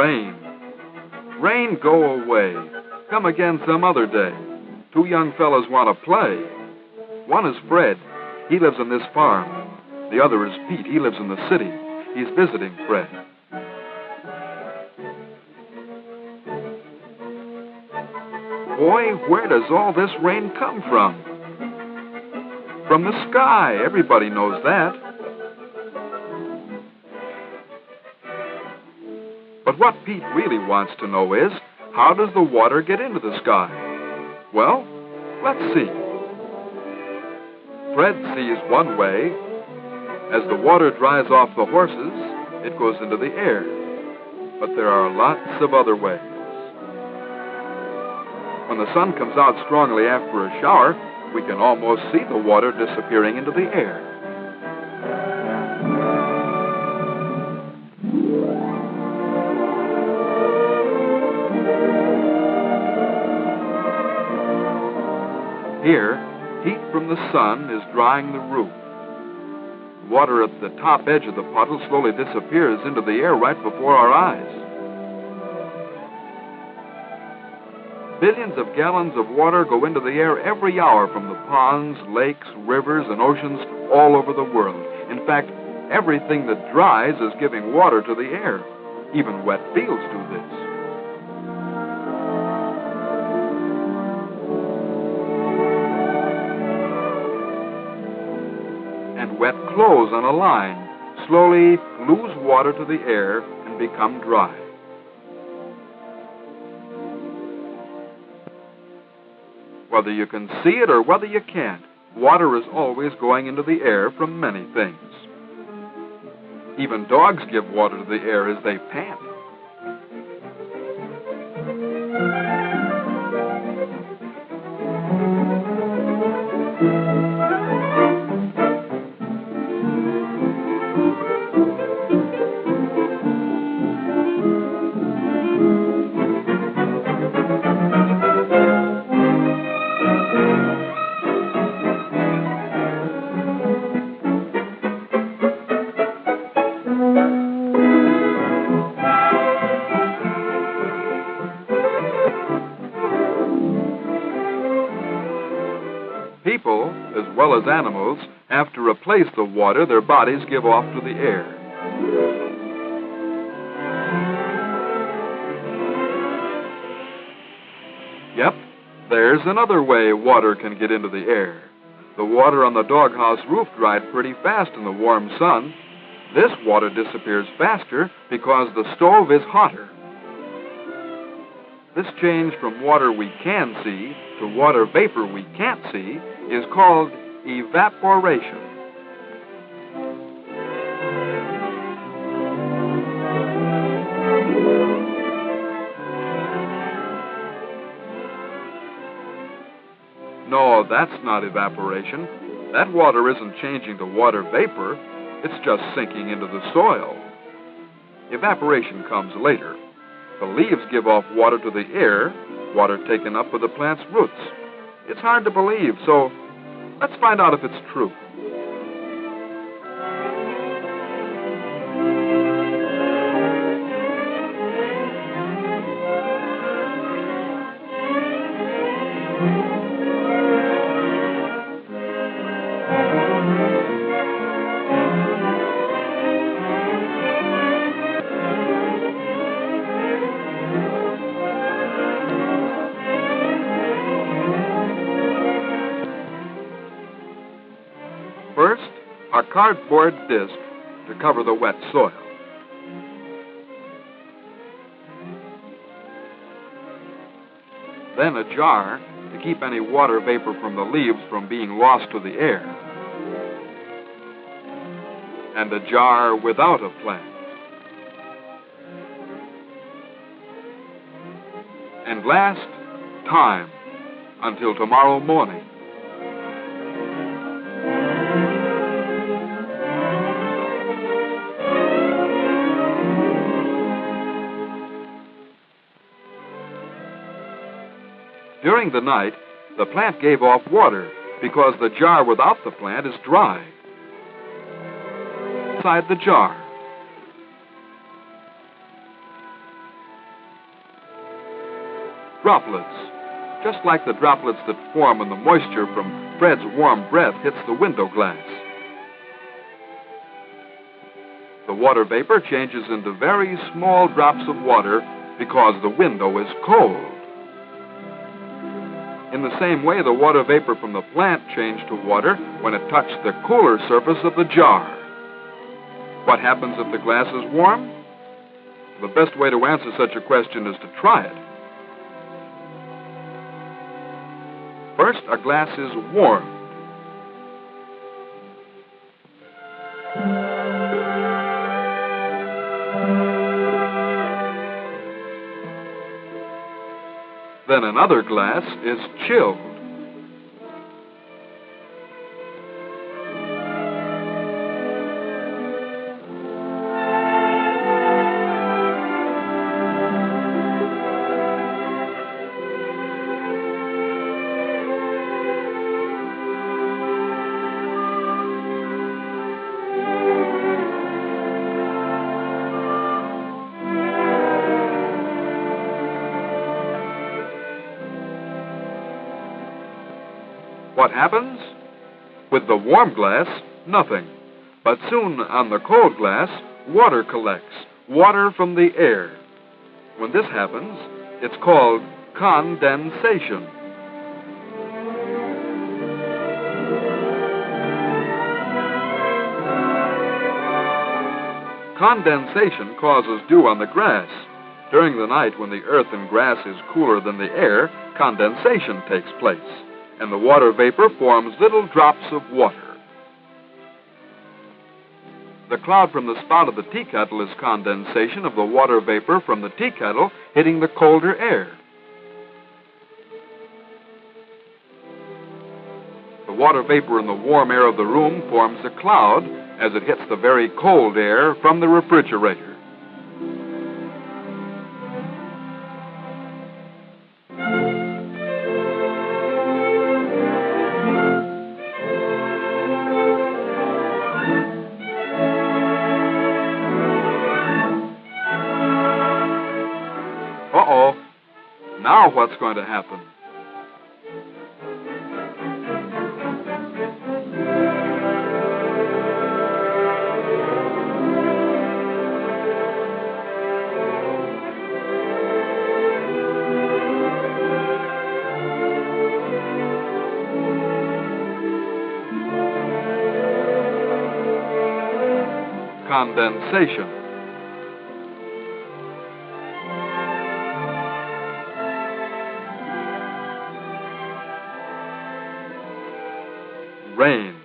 Rain. Rain, go away. Come again some other day. Two young fellas want to play. One is Fred. He lives on this farm. The other is Pete. He lives in the city. He's visiting Fred. Boy, where does all this rain come from? From the sky. Everybody knows that. But what Pete really wants to know is, how does the water get into the sky? Well, let's see. Fred sees one way. As the water dries off the horses, it goes into the air. But there are lots of other ways. When the sun comes out strongly after a shower, we can almost see the water disappearing into the air. Here, heat from the sun is drying the roof. Water at the top edge of the puddle slowly disappears into the air right before our eyes. Billions of gallons of water go into the air every hour from the ponds, lakes, rivers, and oceans all over the world. In fact, everything that dries is giving water to the air. Even wet fields do this. And wet clothes on a line slowly lose water to the air and become dry. Whether you can see it or whether you can't, water is always going into the air from many things. Even dogs give water to the air as they pant. People, as well as animals, have to replace the water their bodies give off to the air. Yep, there's another way water can get into the air. The water on the doghouse roof dried pretty fast in the warm sun. This water disappears faster because the stove is hotter. This change from water we can see to water vapor we can't see is called evaporation. No, that's not evaporation. That water isn't changing to water vapor. It's just sinking into the soil. Evaporation comes later. The leaves give off water to the air, water taken up with the plant's roots. It's hard to believe, so let's find out if it's true. First, a cardboard disc to cover the wet soil. Then a jar to keep any water vapor from the leaves from being lost to the air. And a jar without a plant. And last, time, until tomorrow morning. During the night, the plant gave off water because the jar without the plant is dry. Inside the jar. droplets, just like the droplets that form when the moisture from Fred's warm breath hits the window glass. The water vapor changes into very small drops of water because the window is cold. In the same way, the water vapor from the plant changed to water when it touched the cooler surface of the jar. What happens if the glass is warm? The best way to answer such a question is to try it. First, a glass is warmed. Then another glass is chilled. What happens? With the warm glass, nothing. But soon on the cold glass, water collects, water from the air. When this happens, it's called condensation. Condensation causes dew on the grass. During the night, when the earth and grass is cooler than the air, condensation takes place, and the water vapor forms little drops of water. The cloud from the spout of the tea kettle is condensation of the water vapor from the tea kettle hitting the colder air. The water vapor in the warm air of the room forms a cloud as it hits the very cold air from the refrigerator. Uh-oh. Now what's going to happen? Condensation. Rain.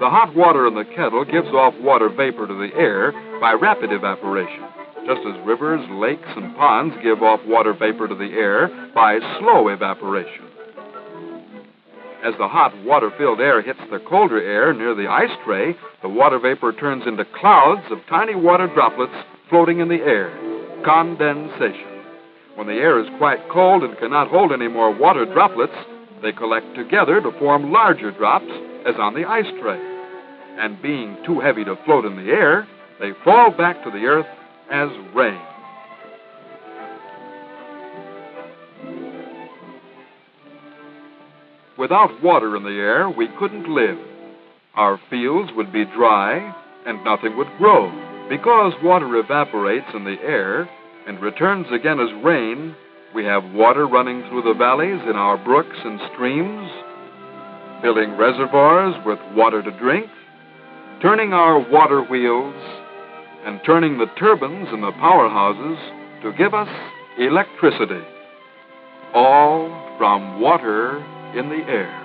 The hot water in the kettle gives off water vapor to the air by rapid evaporation, just as rivers, lakes, and ponds give off water vapor to the air by slow evaporation. As the hot, water-filled air hits the colder air near the ice tray, the water vapor turns into clouds of tiny water droplets floating in the air. Condensation. When the air is quite cold and cannot hold any more water droplets, they collect together to form larger drops, as on the ice tray. And being too heavy to float in the air, they fall back to the earth as rain. Without water in the air, we couldn't live. Our fields would be dry and nothing would grow. Because water evaporates in the air and returns again as rain, we have water running through the valleys in our brooks and streams, filling reservoirs with water to drink, turning our water wheels, and turning the turbines in the powerhouses to give us electricity, all from water in the air.